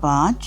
5,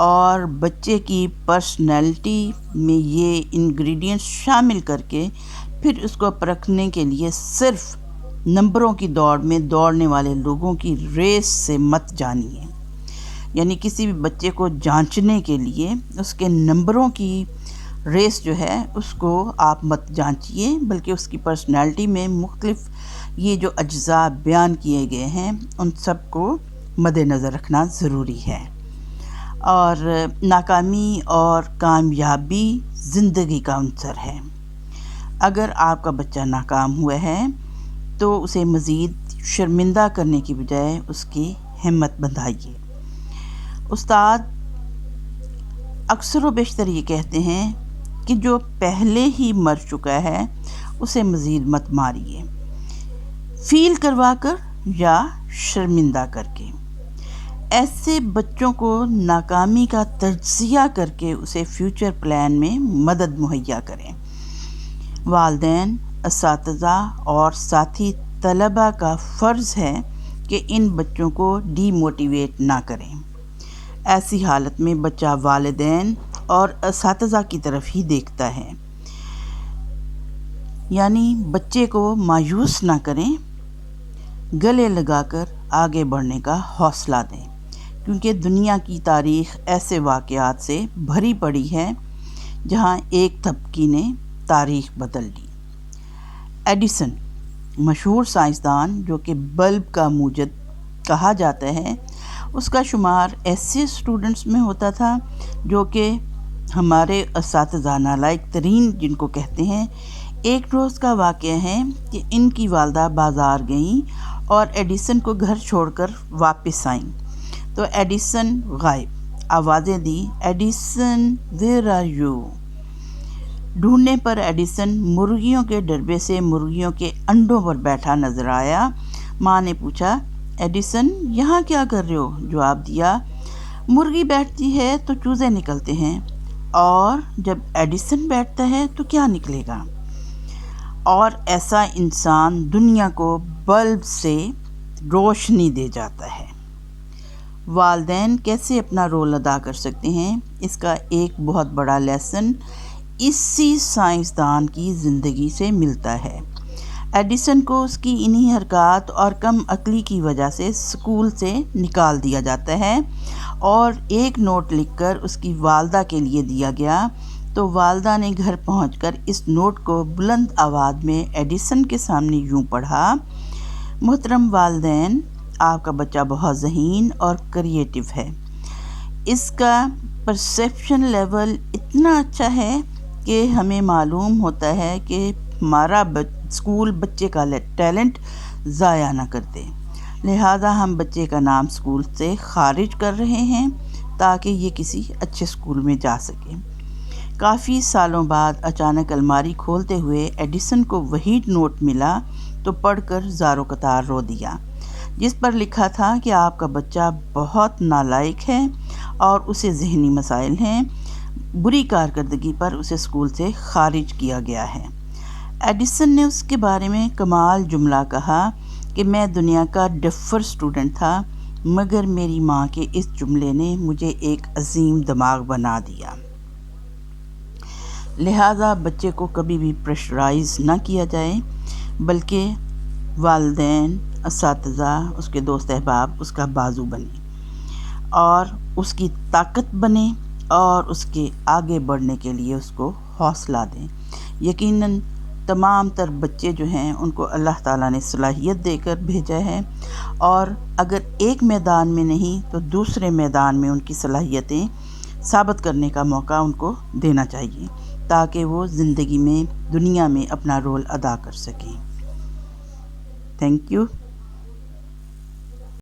اور بچے کی پرسنالٹی میں یہ انگریڈینٹس شامل کر کے پھر اس کو پرکھنے کے لیے صرف نمبروں کی دوڑ میں دوڑنے والے لوگوں کی ریس سے مت جانیے. یعنی کسی بھی بچے کو جانچنے کے لیے اس کے نمبروں کی ریس جو ہے اس کو آپ مت جانچیے، بلکہ اس کی پرسنالٹی میں مختلف یہ جو اجزاء بیان کیے گئے ہیں ان سب کو مد نظر رکھنا ضروری ہے. اور ناکامی اور کامیابی زندگی کا عنصر ہے. اگر آپ کا بچہ ناکام ہوا ہے تو اسے مزید شرمندہ کرنے کی بجائے اس کی ہمت بندھائیے. استاد اکثر و بیشتر یہ کہتے ہیں کہ جو پہلے ہی مر چکا ہے اسے مزید مت ماریے، فیل کروا کر یا شرمندہ کر کے. ایسے بچوں کو ناکامی کا تجزیہ کر کے اسے فیوچر پلان میں مدد مہیا کریں. والدین، اساتذہ اور ساتھی طلباء کا فرض ہے کہ ان بچوں کو ڈی موٹیویٹ نہ کریں. ایسی حالت میں بچہ والدین اور اساتذہ کی طرف ہی دیکھتا ہے. یعنی بچے کو مایوس نہ کریں، گلے لگا کر آگے بڑھنے کا حوصلہ دیں، کیونکہ دنیا کی تاریخ ایسے واقعات سے بھری پڑی ہے جہاں ایک تھپکی نے تاریخ بدل دی. ایڈیسن مشہور سائنسدان جو کہ بلب کا موجد کہا جاتا ہے، اس کا شمار ایسے اسٹوڈنٹس میں ہوتا تھا جو کہ ہمارے اساتذہ نالائق ترین جن کو کہتے ہیں. ایک روز کا واقعہ ہے کہ ان کی والدہ بازار گئیں اور ایڈیسن کو گھر چھوڑ کر واپس آئیں تو ایڈیسن غائب. آوازیں دی، ایڈیسن ویئر آر یو؟ ڈھونڈنے پر ایڈیسن مرغیوں کے ڈربے سے مرغیوں کے انڈوں پر بیٹھا نظر آیا. ماں نے پوچھا، ایڈیسن یہاں کیا کر رہے ہو؟ جواب دیا، مرغی بیٹھتی ہے تو چوزے نکلتے ہیں، اور جب ایڈیسن بیٹھتا ہے تو کیا نکلے گا؟ اور ایسا انسان دنیا کو بلب سے روشنی دے جاتا ہے. والدین کیسے اپنا رول ادا کر سکتے ہیں، اس کا ایک بہت بڑا لیسن اسی سائنسدان کی زندگی سے ملتا ہے. ایڈیسن کو اس کی انہی حرکات اور کم عقلی کی وجہ سے اسکول سے نکال دیا جاتا ہے اور ایک نوٹ لکھ کر اس کی والدہ کے لیے دیا گیا تو والدہ نے گھر پہنچ کر اس نوٹ کو بلند آواز میں ایڈیسن کے سامنے یوں پڑھا، محترم والدین، آپ کا بچہ بہت ذہین اور کریٹیو ہے. اس کا پرسیپشن لیول اتنا اچھا ہے کہ ہمیں معلوم ہوتا ہے کہ ہمارا اسکول بچے کا ٹیلنٹ ضائع نہ کر دے، لہٰذا ہم بچے کا نام اسکول سے خارج کر رہے ہیں تاکہ یہ کسی اچھے اسکول میں جا سکے. کافی سالوں بعد اچانک الماری کھولتے ہوئے ایڈیسن کو وہی نوٹ ملا تو پڑھ کر زارو قطار رو دیا، جس پر لکھا تھا کہ آپ کا بچہ بہت نالائق ہے اور اسے ذہنی مسائل ہیں، بری کارکردگی پر اسے اسکول سے خارج کیا گیا ہے. ایڈیسن نے اس کے بارے میں کمال جملہ کہا کہ میں دنیا کا ڈفر اسٹوڈنٹ تھا، مگر میری ماں کے اس جملے نے مجھے ایک عظیم دماغ بنا دیا. لہٰذا بچے کو کبھی بھی پریشرائز نہ کیا جائے، بلکہ والدین، اساتذہ، اس کے دوست احباب اس کا بازو بنے اور اس کی طاقت بنے اور اس کے آگے بڑھنے کے لیے اس کو حوصلہ دیں. یقیناً تمام تر بچے جو ہیں ان کو اللہ تعالیٰ نے صلاحیت دے کر بھیجا ہے، اور اگر ایک میدان میں نہیں تو دوسرے میدان میں ان کی صلاحیتیں ثابت کرنے کا موقع ان کو دینا چاہیے تاکہ وہ زندگی میں، دنیا میں اپنا رول ادا کر سکیں. Thank you.